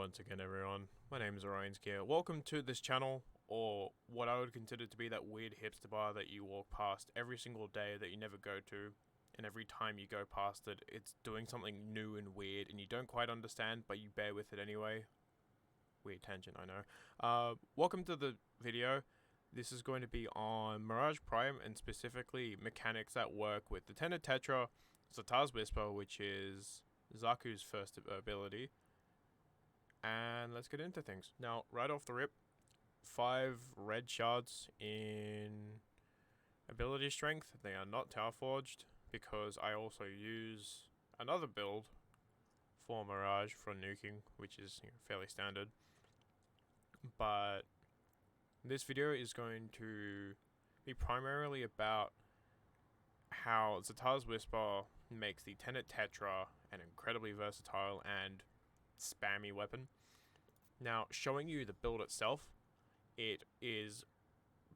once again, everyone. My name is Orionsgear. Welcome to this channel, or what I would consider to be that weird hipster bar that you walk past every single day that you never go to, and every time you go past it, it's doing something new and weird, and you don't quite understand, but you bear with it anyway. Weird tangent, I know. Welcome to the video. This is going to be on Mirage Prime, and specifically mechanics that work with the Tenet Tetra, Zatar's Whisper, which is Zaku's first ability. And let's get into things. Now, right off the rip, 5 red shards in ability strength. They are not tower forged because I also use another build for Mirage for nuking, which is fairly standard. But this video is going to be primarily about how Zatar's Whisper makes the Tenet Tetra an incredibly versatile and spammy weapon. Now, showing you the build itself, it is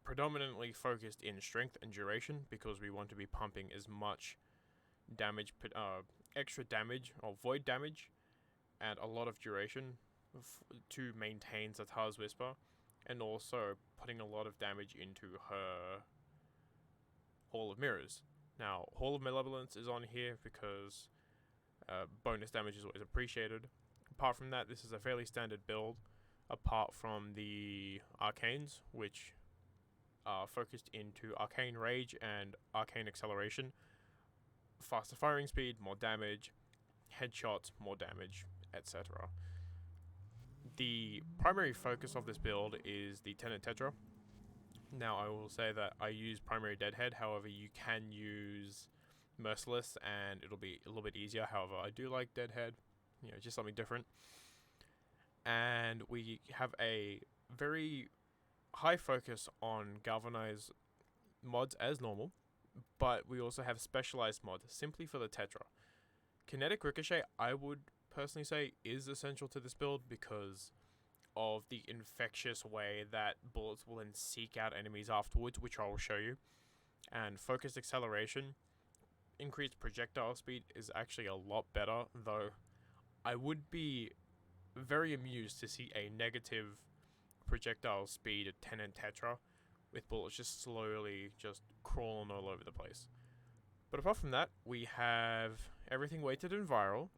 predominantly focused in strength and duration because we want to be pumping as much damage, extra damage or void damage, and a lot of duration to maintain Zatar's Whisper, and also putting a lot of damage into her Hall of Mirrors. Now, Hall of Malevolence is on here because bonus damage is always appreciated. Apart from that, this is a fairly standard build, apart from the Arcanes, which are focused into Arcane Rage and Arcane Acceleration. Faster firing speed, more damage, headshots, more damage, etc. The primary focus of this build is the Tenet Tetra. Now, I will say that I use primary Deadhead, however you can use Merciless and it'll be a little bit easier. However, I do like Deadhead, just something different. And we have a very high focus on Galvanize mods as normal, but we also have specialized mods simply for the Tetra. Kinetic Ricochet, I would personally say, is essential to this build because of the infectious way that bullets will then seek out enemies afterwards, which I will show you. And Focused Acceleration, increased projectile speed, is actually a lot better, though I would be very amused to see a negative projectile speed at Tenet Tetra with bullets just slowly just crawling all over the place. But apart from that, we have everything weighted in viral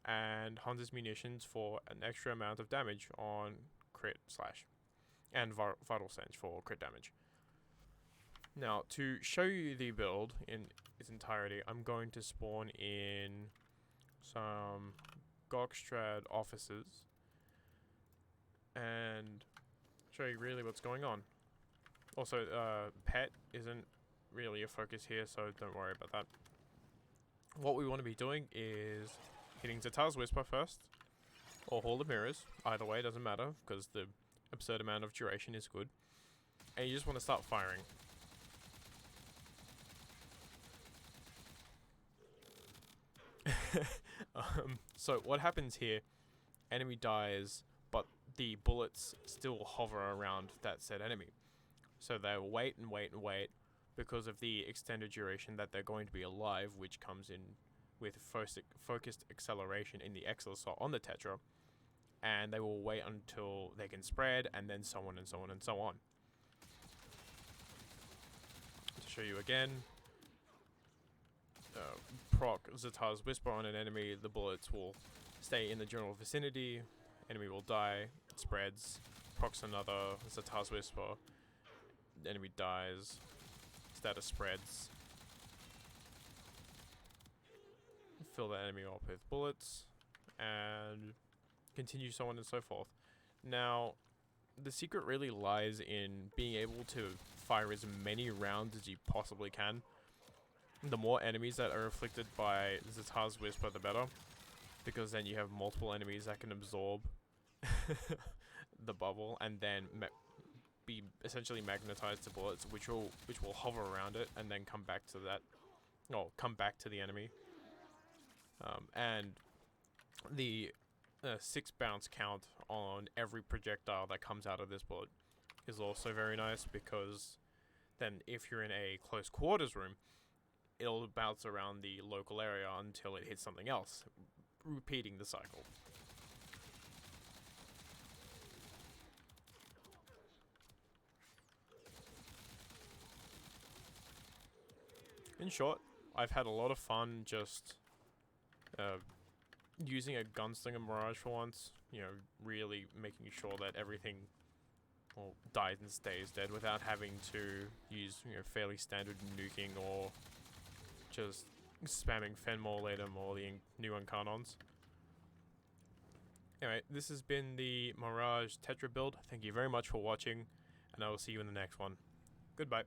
and Hunter's Munitions for an extra amount of damage on crit slash, and Vital Sense for crit damage. Now, to show you the build in its entirety, I'm going to spawn in some Gokstrad offices and show you really what's going on. Also, pet isn't really a focus here, so don't worry about that. What we want to be doing is hitting Zatar's Whisper first, or Hall of Mirrors. Either way, doesn't matter, because the absurd amount of duration is good. And you just want to start firing. So what happens here, enemy dies, but the bullets still hover around that said enemy. So they'll wait and wait and wait because of the extended duration that they're going to be alive, which comes in with Focused Acceleration in the Excel slot on the Tetra. And they will wait until they can spread, and then so on and so on and so on. To show you again, proc Zatar's Whisper on an enemy, the bullets will stay in the general vicinity, enemy will die, it spreads, procs another Zatar's Whisper, the enemy dies, status spreads, fill the enemy up with bullets, and continue so on and so forth. Now, the secret really lies in being able to fire as many rounds as you possibly can. The more enemies that are afflicted by Zatar's Whisper, the better, because then you have multiple enemies that can absorb the bubble and then be essentially magnetized to bullets, which will hover around it and then come back to that, come back to the enemy. And the 6 bounce count on every projectile that comes out of this bullet is also very nice, because then if you're in a close quarters room, it'll bounce around the local area until it hits something else, repeating the cycle. in short, I've had a lot of fun just using a gunslinger Mirage for once. You know, really making sure that everything dies and stays dead without having to use, you know, fairly standard nuking or just spamming Fenmore-Latum or the new Incarnons. Anyway, this has been the Mirage Tetra build. Thank you very much for watching, and I will see you in the next one. Goodbye.